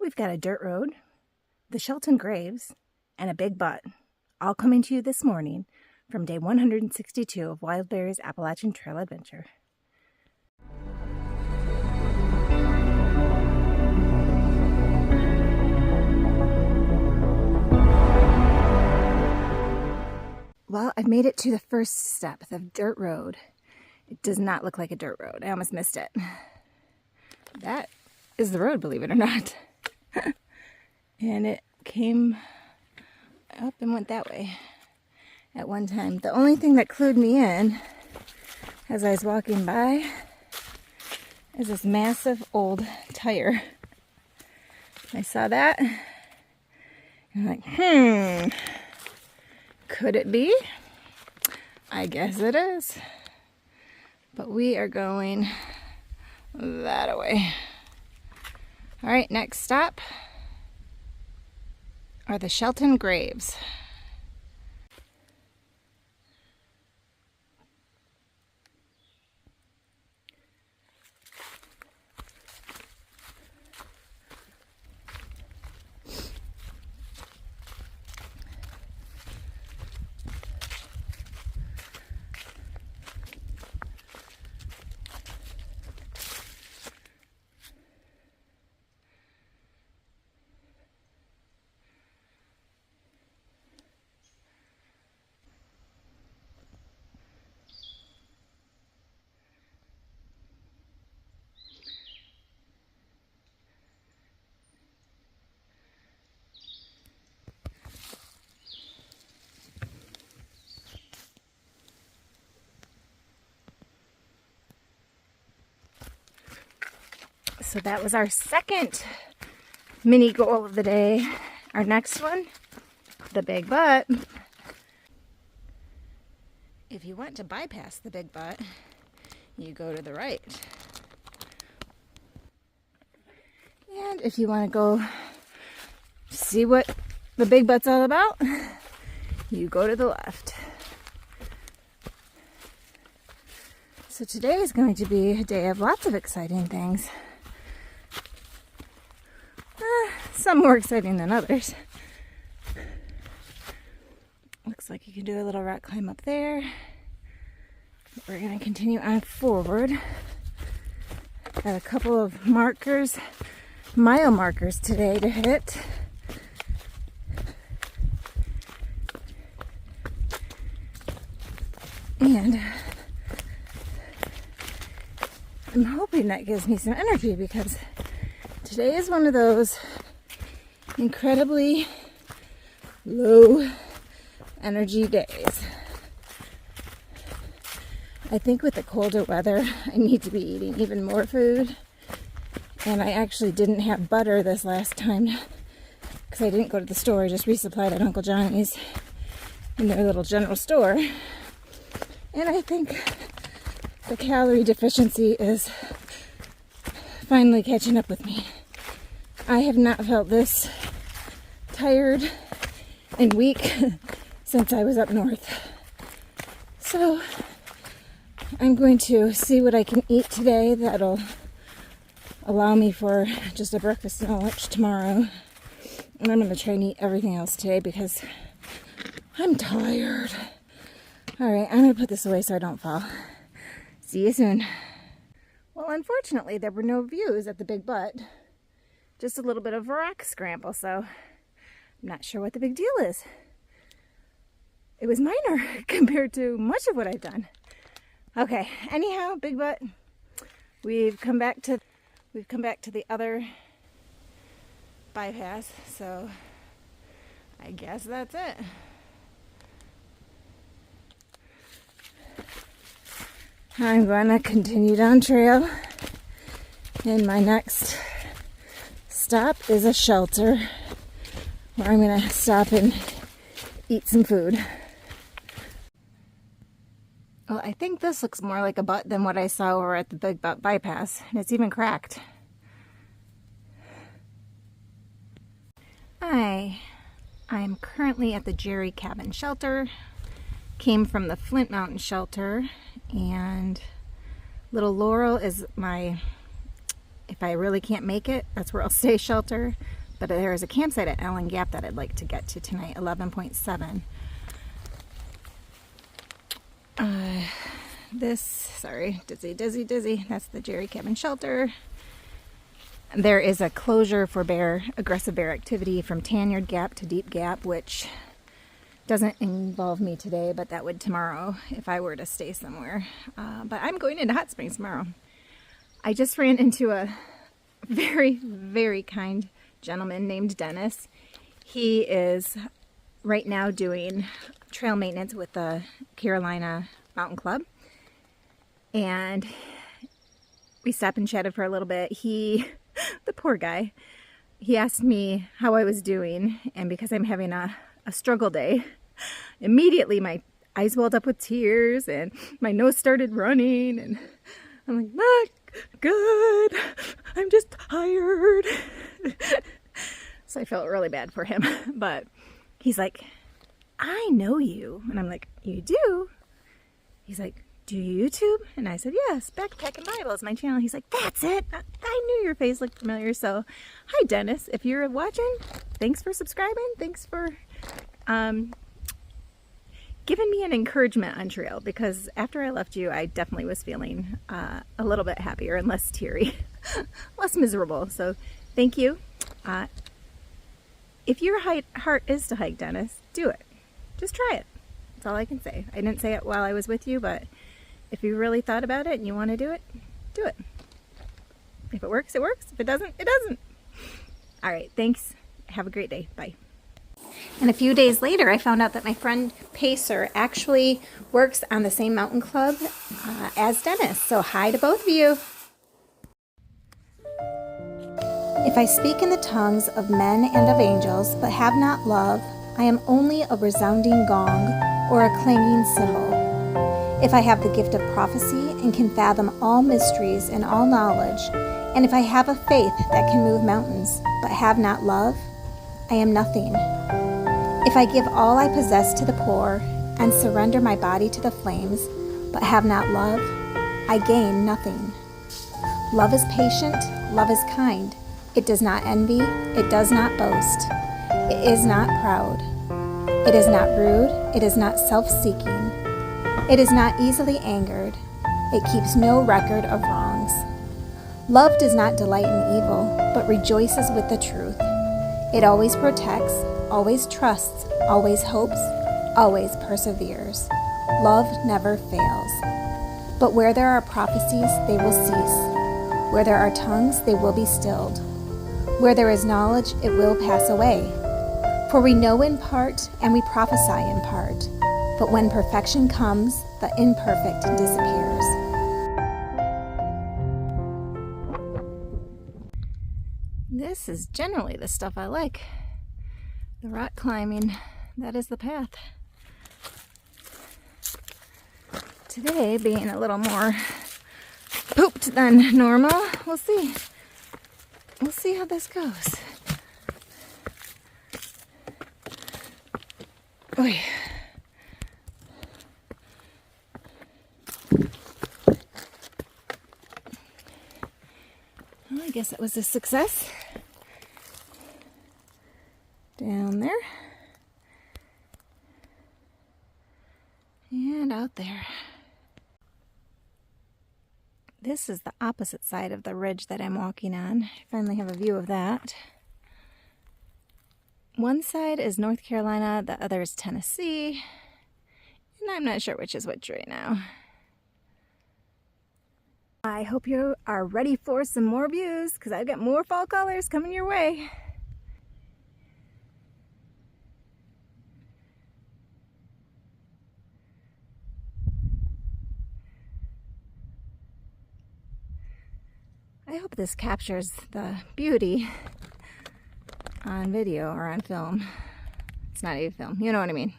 we've got a dirt road, the Shelton Graves, and a big butt, all coming to you this morning from day 162 of Wildberry's Appalachian Trail Adventure. Well, I've made it to the first step, the dirt road. It does not look like a dirt road. I almost missed it. That is the road, believe it or not. And it came up and went that way at one time. The only thing that clued me in as I was walking by is this massive old tire. I saw that. And I'm like, could it be? I guess it is. But we are going that way. All right, next stop are the Shelton Graves. So that was our second mini goal of the day. Our next one, the big butt. If you want to bypass the big butt, you go to the right. And if you want to go see what the big butt's all about, you go to the left. So today is going to be a day of lots of exciting things. Some more exciting than others. Looks like you can do a little rock climb up there. We're going to continue on forward. Got a couple of markers, mile markers today to hit. And I'm hoping that gives me some energy because today is one of those incredibly low energy days. I think with the colder weather, I need to be eating even more food. And I actually didn't have butter this last time because I didn't go to the store. I just resupplied at Uncle Johnny's in their little general store. And I think the calorie deficiency is finally catching up with me. I have not felt this tired and weak since I was up north. So I'm going to see what I can eat today that'll allow me for just a breakfast and a lunch tomorrow. And I'm going to try and eat everything else today because I'm tired. All right, I'm going to put this away so I don't fall. See you soon. Well, unfortunately, there were no views at the big butt. Just a little bit of a rock scramble, so I'm not sure what the big deal is. It was minor compared to much of what I've done. Okay, anyhow, big butt. We've come back to the other bypass, so I guess that's it. I'm going to continue down trail, and my next stop is a shelter where I'm going to stop and eat some food. Well, I think this looks more like a butt than what I saw over at the big butt bypass, and it's even cracked. I'm currently at the Jerry Cabin Shelter. Came from the Flint Mountain Shelter, and Little Laurel is my, if I really can't make it, that's where I'll stay shelter. but there is a campsite at Allen Gap that I'd like to get to tonight, 11.7. Sorry, dizzy. That's the Jerry Cabin Shelter. There is a closure for aggressive bear activity from Tanyard Gap to Deep Gap, which doesn't involve me today, but that would tomorrow if I were to stay somewhere. But I'm going into Hot Springs tomorrow. I just ran into a very, very kind gentleman named Dennis. He is right now doing trail maintenance with the Carolina Mountain Club. And we stopped and chatted for a little bit. The poor guy, he asked me how I was doing, and because I'm having a struggle day, immediately my eyes welled up with tears and my nose started running, and I'm like, not good, I'm just tired. So I felt really bad for him, but he's like, I know you. And I'm like, you do? He's like, do you YouTube? And I said, yes, Backpacking Bible is my channel. He's like, that's it. I knew your face looked familiar. So, hi, Dennis. If you're watching, thanks for subscribing. Thanks for giving me an encouragement on trail, because after I left you, I definitely was feeling a little bit happier and less teary, less miserable. So, thank you. If your heart is to hike, Dennis, do it. Just try it. That's all I can say. I didn't say it while I was with you, but if you really thought about it and you want to do it, do it. If it works, it works. If it doesn't, it doesn't. All right, thanks. Have a great day. Bye. And a few days later, I found out that my friend Pacer actually works on the same mountain club as Dennis. So hi to both of you. If I speak in the tongues of men and of angels, but have not love, I am only a resounding gong or a clanging cymbal. If I have the gift of prophecy and can fathom all mysteries and all knowledge, and if I have a faith that can move mountains, but have not love, I am nothing. If I give all I possess to the poor and surrender my body to the flames, but have not love, I gain nothing. Love is patient, love is kind. It does not envy, it does not boast. It is not proud. It is not rude, it is not self-seeking. It is not easily angered. It keeps no record of wrongs. Love does not delight in evil, but rejoices with the truth. It always protects, always trusts, always hopes, always perseveres. Love never fails. But where there are prophecies, they will cease. Where there are tongues, they will be stilled. Where there is knowledge, it will pass away. For we know in part, and we prophesy in part. But when perfection comes, the imperfect disappears. This is generally the stuff I like. The rock climbing, that is the path. Today being a little more pooped than normal. We'll see. We'll see how this goes. Oy. Well, I guess it was a success. Down there. And out there. This is the opposite side of the ridge that I'm walking on. I finally have a view of that. One side is North Carolina, the other is Tennessee, and I'm not sure which is which right now. I hope you are ready for some more views, because I've got more fall colors coming your way. I hope this captures the beauty on video or on film. It's not even film, you know what I mean.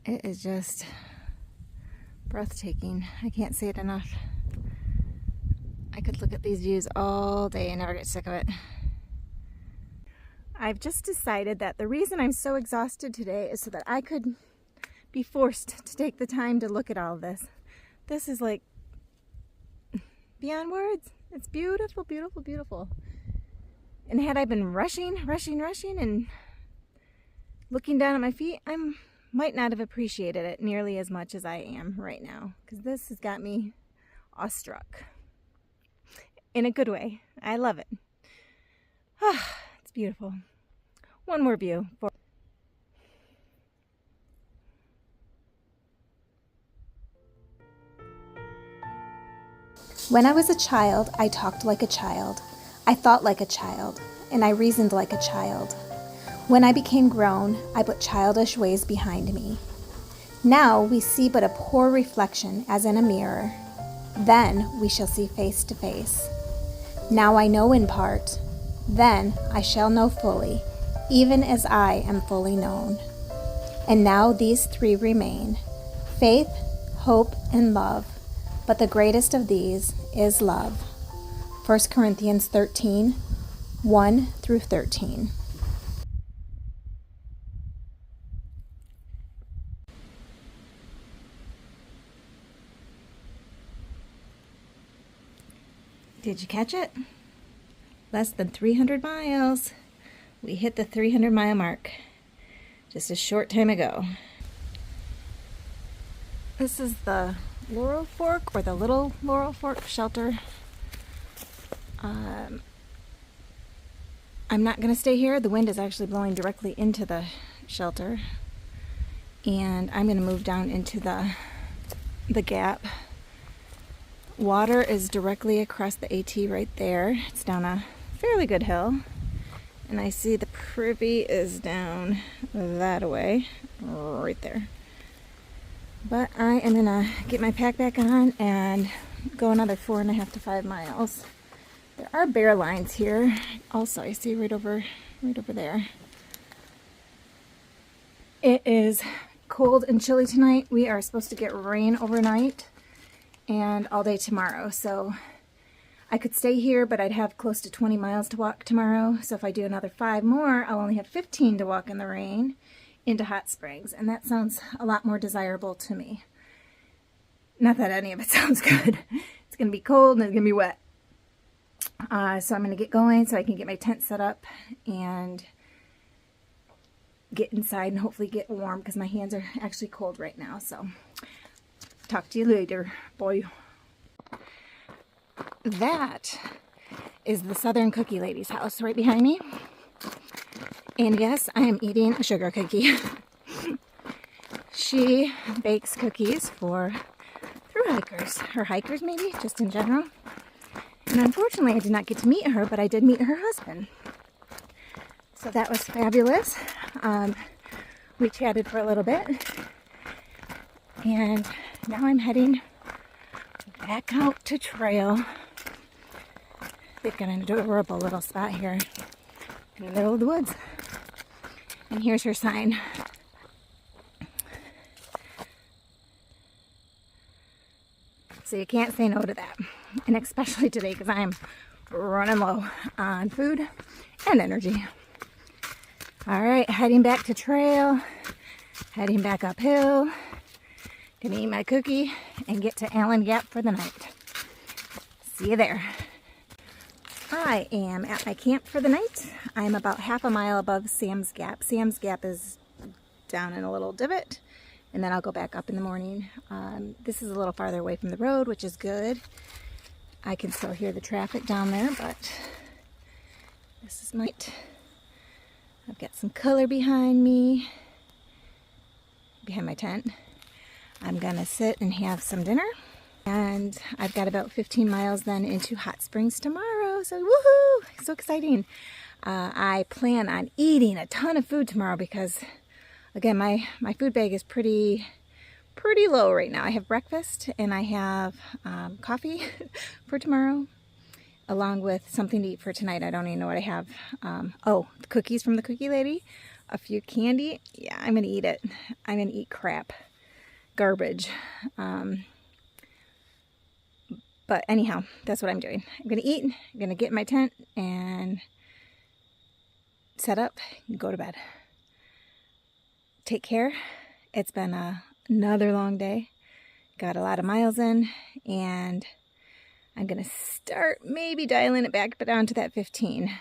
It is just breathtaking. I can't say it enough. I could look at these views all day and never get sick of it. I've just decided that the reason I'm so exhausted today is so that I could be forced to take the time to look at all of this. This is like beyond words. It's beautiful, beautiful, beautiful. And had I been rushing and looking down at my feet, I might not have appreciated it nearly as much as I am right now, because this has got me awestruck. In a good way. I love it. It's beautiful. One more view. When I was a child, I talked like a child. I thought like a child, and I reasoned like a child. When I became grown, I put childish ways behind me. Now we see but a poor reflection as in a mirror. Then we shall see face to face. Now I know in part. Then I shall know fully, even as I am fully known. And now these three remain: faith, hope, and love. But the greatest of these is love. 1 Corinthians 13, 1 through 13. Did you catch it? Less than 300 miles. We hit the 300-mile mark just a short time ago. This is the Laurel Fork, or the Little Laurel Fork shelter. I'm not going to stay here. The wind is actually blowing directly into the shelter. And I'm going to move down into the gap. Water is directly across the AT right there. It's down a fairly good hill. And I see the privy is down that way, right there. But I am gonna get my pack back on and go another 4.5 to 5 miles. There are bear lines here. Also, I see right over there. It is cold and chilly tonight. We are supposed to get rain overnight and all day tomorrow. So I could stay here, but I'd have close to 20 miles to walk tomorrow. So if I do another 5 more, I'll only have 15 to walk in the rain into Hot Springs, and that sounds a lot more desirable to me. Not that any of it sounds good. It's gonna be cold and it's gonna be wet. So I'm gonna get going so I can get my tent set up and get inside and hopefully get warm, because my hands are actually cold right now. So talk to you later, boy. That is the Southern Cookie Lady's house right behind me. And yes, I am eating a sugar cookie. She bakes cookies for through hikers, or hikers maybe, just in general. And unfortunately, I did not get to meet her, but I did meet her husband. So that was fabulous. We chatted for a little bit. And now I'm heading back out to trail. They've got an adorable little spot here in the middle of the woods. And here's her sign. So you can't say no to that. And especially today, because I'm running low on food and energy. All right, heading back to trail, heading back uphill. Gonna eat my cookie and get to Allen Gap for the night. See you there. I am at my camp for the night. I'm about half a mile above Sam's Gap. Sam's Gap is down in a little divot, and then I'll go back up in the morning. This is a little farther away from the road, which is good. I can still hear the traffic down there, but this is my... I've got some color behind me, behind my tent. I'm gonna sit and have some dinner. And I've got about 15 miles then into Hot Springs tomorrow. So woohoo! So exciting. I plan on eating a ton of food tomorrow because, again, my food bag is pretty low right now. I have breakfast and I have coffee for tomorrow, along with something to eat for tonight. I don't even know what I have. Oh, the cookies from the Cookie Lady, a few candy. Yeah, I'm gonna eat it. I'm gonna eat crap, garbage. But anyhow, that's what I'm doing. I'm going to eat, I'm going to get in my tent and set up and go to bed. Take care. It's been another long day. Got a lot of miles in, and I'm going to start maybe dialing it back down to that 15.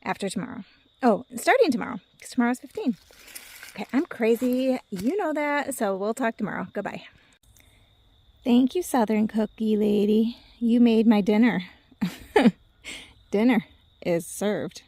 after tomorrow. Oh, starting tomorrow, because tomorrow's 15. Okay, I'm crazy. You know that, so we'll talk tomorrow. Goodbye. Thank you, Southern Cookie Lady. You made my dinner. Dinner is served.